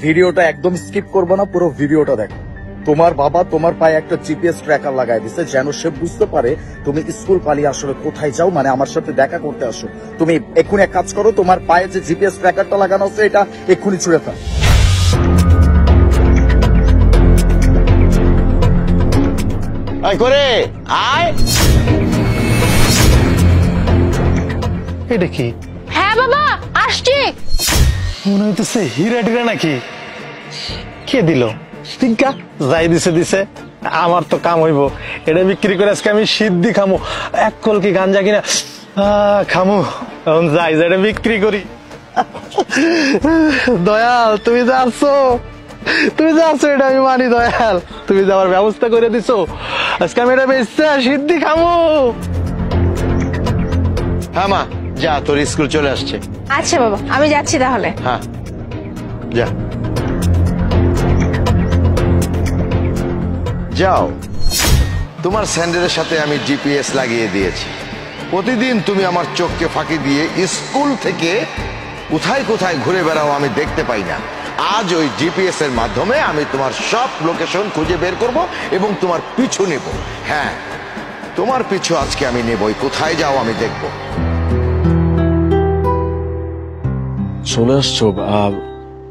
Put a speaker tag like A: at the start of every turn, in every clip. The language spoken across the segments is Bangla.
A: ভিডিওটা একদম স্কিপ করবো না, পুরো ভিডিওটা দেখো। তোমার বাবা তোমার পায়ে একটা জিপিএস ট্র্যাকার লাগাই দিছে, যেন সে বুঝতে পারে তুমি স্কুল পালিয়ে আসলে কোথায় যাও, মানে আমার সাথে দেখা করতে আসো। তুমি এক্ষুনি এক কাজ করো, তোমার পায়ে যে জিপিএস ট্র্যাকারটা লাগানো আছে এটা এক্ষুনি ছুঁড়ে ফেল।
B: করে আয়।
C: এটা কি?
D: হ্যাঁ বাবা আসছি।
C: মনে হইতেছে হীরা টিরা নাকি। কে দিল? টিঙ্কা যাই দিছে দিছে, আমার তো কাম হইব। এটা বিক্রি করে আজকে আমি সিদ্ধি খামু, এক কলকি গাঞ্জা কিনা খামু। এখন যাই এটা বিক্রি করি। দয়াল তুমি যাচ্ছো, তুমি যাচ্ছো, এটা আমি মানি। দয়াল তুমি যাওয়ার ব্যবস্থা করে দিছো, আজকে আমি এটা বেচতে সিদ্ধি খামু।
B: হ্যাঁ মা যা, তোর স্কুল চলে আসছে।
D: আচ্ছা বাবা আমি যাচ্ছি তাহলে।
B: হ্যাঁ যা যাও। তোমার স্যান্ডেলের সাথে আমি জিপিএস লাগিয়ে দিয়েছি। প্রতিদিন তুমি আমার চোখকে ফাঁকি দিয়ে স্কুল থেকে কোথায় কোথায় ঘুরে বেড়াও আমি দেখতে পাই না। আজ ওই জিপিএস এর মাধ্যমে আমি তোমার সব লোকেশন খুঁজে বের করব এবং তোমার পিছু নেব। হ্যাঁ তোমার পিছু আজকে আমি নেবই, কোথায় যাও আমি দেখব।
A: চলে আসছো?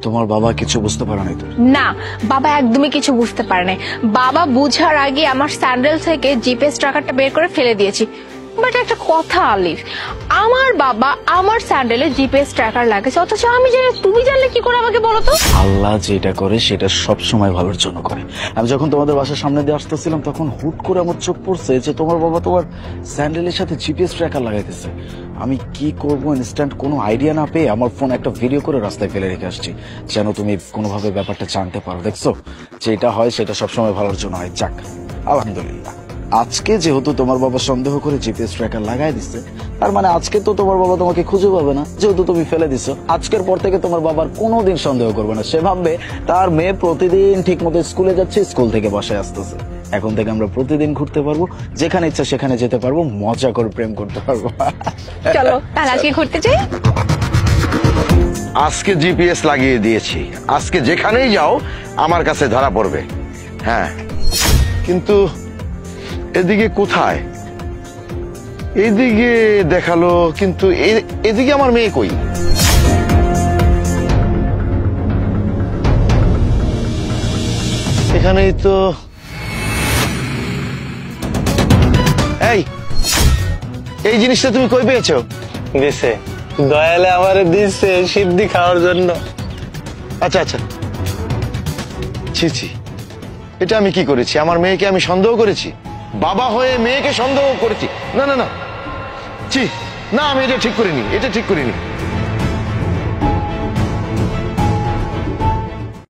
A: তোমার বাবা কিছু বুঝতে পারে নাই তো?
D: না বাবা একদমই কিছু বুঝতে পারে নাই। বাবা বুঝার আগে আমার স্যান্ডেল থেকে জিপিএস ট্র্যাকারটা বের করে ফেলে দিয়েছি। বাট একটা কথা আলিফ, আমার বাবা আমার স্যান্ডেলে জিপিএস ট্র্যাকার লাগাইছে, অথচ আমি জানি। তুমি জানলে কি করে আমাকে বলো তো?
A: আল্লাহ যেটা করে সেটা সব সময় ভালোর জন্য করে। আমি যখন তোমাদের বাসার সামনে দিয়ে আসতেছিলাম তখন হুট করে আমার চোখ পড়ছে যে তোমার বাবা তোমার স্যান্ডেলের সাথে জিপিএস ট্র্যাকার লাগাইতেছে। আমি কি করব ইনস্ট্যান্ট কোনো আইডিয়া না পেয়ে আমার ফোন একটা ভিডিও করে রাস্তায় ফেলে রেখে আসছি, যেন তুমি কোনোভাবে ব্যাপারটা জানতে পারো। দেখছো যেটা হয় সেটা সবসময় ভালোর জন্য হয়। যাক আলহামদুলিল্লাহ, আজকে যেহেতু তোমার বাবা সন্দেহ করে জিপিএস ট্র্যাকার লাগাই দিচ্ছে, তার মানে আজকে তো তোমার বাবা তোমাকে খুঁজে পাবে না, যেহেতু তুমি ফেলে দিছো। আজকের পর থেকে তোমার বাবার কোনোদিন সন্দেহ করবে না। সে ভাববে তার মেয়ে প্রতিদিন ঠিক মতো স্কুলে যাচ্ছে, স্কুল থেকে বাসায় আসতেছে। এখন থেকে আমরা প্রতিদিন ঘুরতে পারবো, যেখানে ইচ্ছা সেখানে যেতে পারবো, মজা করে প্রেম করতে পারবো।
D: চলো তাহলে আজকে ঘুরতে যাই।
B: আজকে জিপিএস লাগিয়ে দিয়েছি, আজকে যেখানেই যাও আমার কাছে ধরা পড়বে। হ্যাঁ কিন্তু এদিকে কোথায়? এদিকে দেখালো, কিন্তু এদিকে আমার মেয়ে কই? এখানেই তো। এই জিনিসটা তুমি কই পেয়েছো?
C: দিছে দয়ালে আমারে দিছে সিদ্ধি খাওয়ার জন্য।
B: আচ্ছা আচ্ছা, ছি ছি, এটা আমি কি করেছি? আমার মেয়েকে আমি সন্দেহ করেছি, বাবা হয়ে মেয়েকে সন্দেহ করেছি। না না না, ছি না, আমি এটা ঠিক করিনি, এটা ঠিক করিনি।